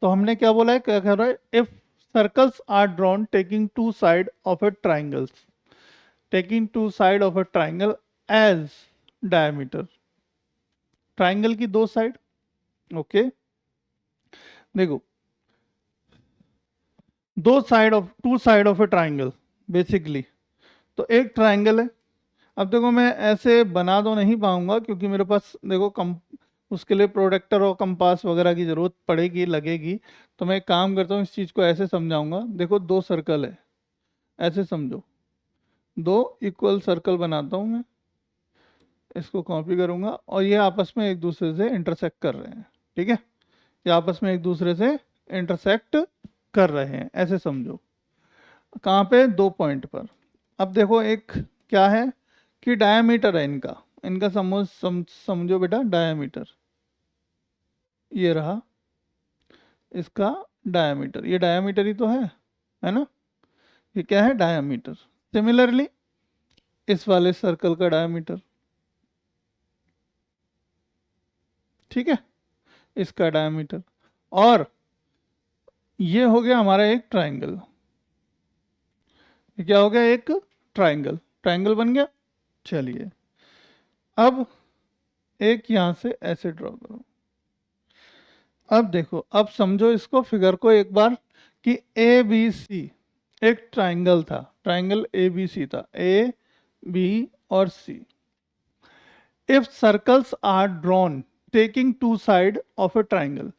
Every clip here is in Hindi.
तो हमने क्या बोला है, क्या कह रहा है, if circles are drawn taking two side of a triangles, taking two side of a triangle as diameter, triangle की दो साइड, ओके। देखो, दो side of, two side of a triangle basically, तो एक ट्राइंगल है। अब देखो मैं ऐसे बना तो नहीं पाऊंगा क्योंकि मेरे पास देखो कम, उसके लिए प्रोडक्टर और कंपास वगैरह की जरूरत पड़ेगी, लगेगी। तो मैं एक काम करता हूँ, इस चीज़ को ऐसे समझाऊंगा। देखो दो सर्कल है, ऐसे समझो, दो इक्वल सर्कल बनाता हूँ मैं, इसको कॉपी करूंगा और ये आपस में एक दूसरे से इंटरसेक्ट कर रहे हैं, ठीक है। ये आपस में एक दूसरे से इंटरसेक्ट कर रहे हैं, ऐसे समझो। कहाँ पे, दो पॉइंट पर। अब देखो एक क्या है कि डायमीटर है इनका, इनका समझो बेटा डायमीटर, ये रहा इसका डायमीटर, ये डायमीटर ही तो है ना, ये क्या है, डायमीटर। सिमिलरली इस वाले सर्कल का डायमीटर, ठीक है, इसका डायमीटर। और ये हो गया हमारा एक ट्राइंगल, ये क्या हो गया, एक ट्राइंगल, ट्राइंगल बन गया। चलिए अब एक यहां से ऐसे ड्रॉ करो। अब देखो, अब समझो इसको, फिगर को एक बार, कि ए बी सी एक ट्राइंगल था, ट्राइंगल ए बी सी था, ए बी और C. If circles are drawn taking two side of a triangle,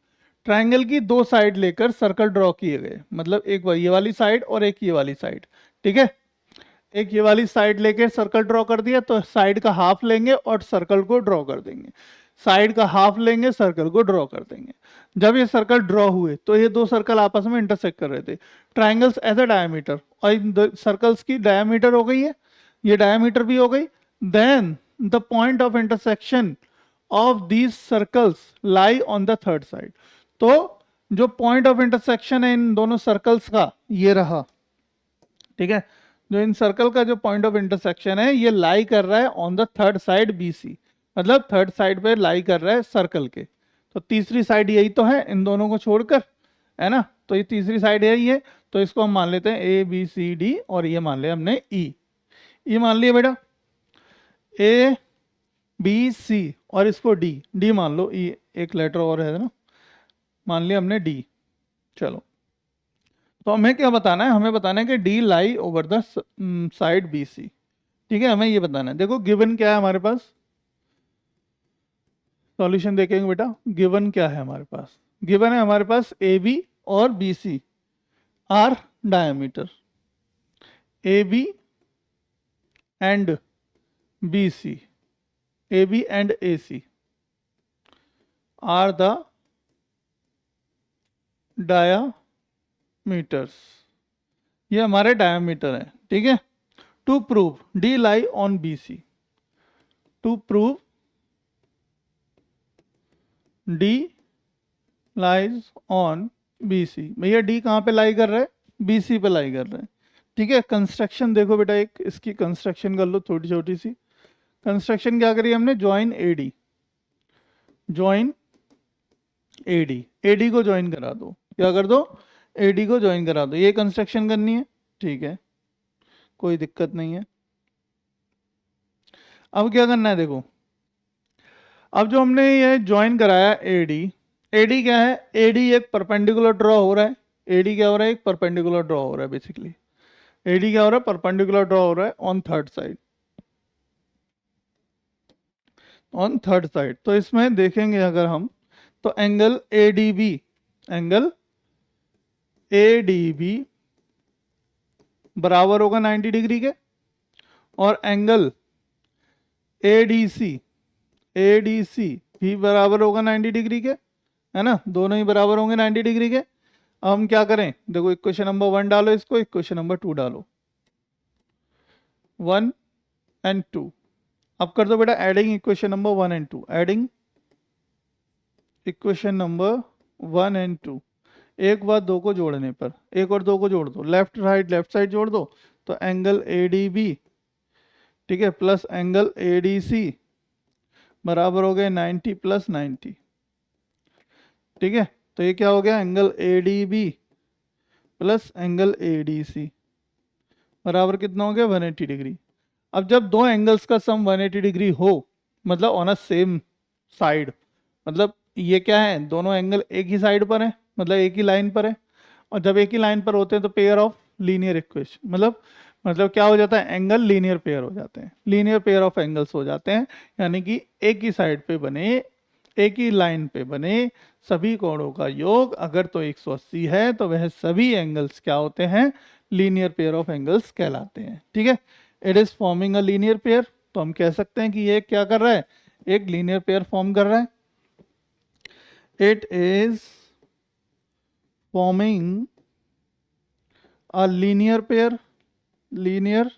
triangle की दो साइड लेकर सर्कल ड्रॉ किए गए, मतलब एक ये वाली साइड और एक ये वाली साइड, ठीक है। एक ये वाली साइड लेके सर्कल ड्रॉ कर दिया, तो साइड का हाफ लेंगे और सर्कल को ड्रॉ कर देंगे, साइड का हाफ लेंगे, सर्कल को ड्रॉ कर देंगे। जब ये सर्कल ड्रॉ हुए तो ये दो सर्कल आपस में इंटरसेक्ट कर रहे थे, ट्राइंगल्स एज अ डायमीटर, और इन सर्कल्स की डायमीटर हो गई है, ये डायमीटर भी हो गई। Then the point of intersection of these circles lie on the third side. तो जो पॉइंट ऑफ इंटरसेक्शन है इन दोनों सर्कल्स का, ये रहा, ठीक है। जो इन सर्कल का जो पॉइंट ऑफ इंटरसेक्शन है, ये लाई कर रहा है on the third side B C, मतलब थर्ड साइड पे लाई कर रहा है सर्कल के। तो तीसरी साइड यही तो है इन दोनों को छोड़कर, है ना। तो ये तीसरी साइड यही है, तो इसको हम मान लेते हैं ए बी सी डी, और ये मान लिया हमने ई, ई मान लिया बेटा, ए बी सी, और इसको डी, डी मान लो, ई एक लेटर और है ना, मान लिया हमने डी। चलो, तो हमें क्या बताना है, हमें बताना है कि D lie over the side B C, ठीक है, हमें ये बताना है। देखो गिवन क्या है हमारे पास, सॉल्यूशन देखेंगे बेटा, गिवन क्या है हमारे पास, गिवन है हमारे पास ए बी और B C are diameter, A B and B C, A B and A C are the diameters, ये हमारे डायमीटर है, ठीक है। To prove D lie on B C, to prove D lies on B C, भैया डी कहाँ पे लाई कर रहा है, बी सी पे लाई कर रहा है, ठीक है। कंस्ट्रक्शन देखो बेटा, एक इसकी कंस्ट्रक्शन कर लो छोटी छोटी सी। कंस्ट्रक्शन क्या करी हमने, join A D, join A D, A D को ज्वाइन करा दो, क्या कर दो, ए डी को ज्वाइन करा दो, ये कंस्ट्रक्शन करनी है, ठीक है, कोई दिक्कत नहीं है। अब क्या करना है, देखो अब जो हमने ये ज्वाइन कराया एडी, एडी क्या है, एडी एक परपेंडिकुलर ड्रॉ हो रहा है, एडी क्या हो रहा है, एक परपेंडिकुलर ड्रॉ हो रहा है बेसिकली, एडी क्या हो रहा है, परपेंडिकुलर ड्रॉ हो रहा है on third side, on third side. तो इसमें देखेंगे अगर हम, तो एंगल एडीबी, एंगल एडीबी बराबर होगा 90 डिग्री के, और एंगल एडीसी, एडीसी भी बराबर होगा 90 डिग्री के, है ना, दोनों ही बराबर होंगे 90 डिग्री के। अब हम क्या करें, देखो इक्वेशन नंबर 1 डालो, इसको इक्वेशन नंबर 2 डालो, 1 एंड 2। अब कर दो बेटा adding equation number 1 and 2, adding equation number 1 and 2, एक बार दो को जोड़ने पर, एक और दो को जोड़ दो, लेफ्ट राइट लेफ्ट साइड जोड़ दो, तो एंगल एडीबी, ठीक है, प्लस एंगल एडीसी बराबर हो गए 90 प्लस 90, ठीक है। तो ये क्या हो गया, angle A D B plus angle A D C बराबर कितना हो गया, 180 डिग्री। अब जब दो एंगल्स का सम 180 डिग्री हो, मतलब ऑन अ सेम साइड, मतलब ये क्या है, दोनों एंगल एक ही साइड पर है, मतलब एक ही लाइन पर है। और जब एक ही लाइन पर होते हैं तो पेयर ऑफ लीनियर इक्वेशन, मतलब क्या हो जाता है, एंगल लीनियर पेयर हो जाते हैं, लीनियर पेयर ऑफ एंगल्स हो जाते हैं। यानी कि एक ही साइड पे बने, एक ही लाइन पे बने सभी कोणों का योग अगर तो 180 है तो वह सभी एंगल्स क्या होते हैं, लीनियर पेयर ऑफ एंगल्स कहलाते हैं। ठीक है, it is forming a linear pair. तो हम कह सकते हैं कि ये क्या कर रहा है, एक लीनियर पेयर फॉर्म कर रहा है। It is forming a linear pair, linear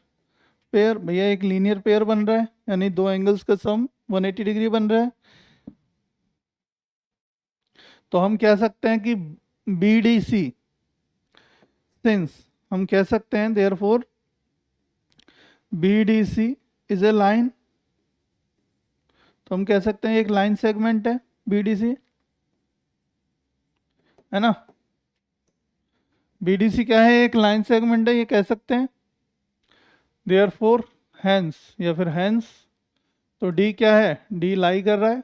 pair भैया एक लीनियर पेयर बन रहा है, यानी दो एंगल्स का सम 180 डिग्री बन रहा है। तो हम कह सकते हैं कि बी डी सी, सिंस हम कह सकते हैं therefore B D C is a line, तो हम कह सकते हैं एक लाइन सेगमेंट है बी डी सी, है ना। बी डी सी क्या है, एक लाइन सेगमेंट है, ये कह सकते हैं। देयरफॉर हैंस या फिर हैंस, तो डी क्या है, डी लाई कर रहा है,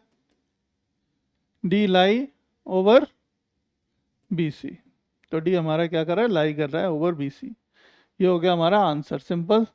D lie over B C. तो डी हमारा क्या कर रहा है, लाई कर रहा है ओवर बी सी। ये हो गया हमारा आंसर, सिंपल।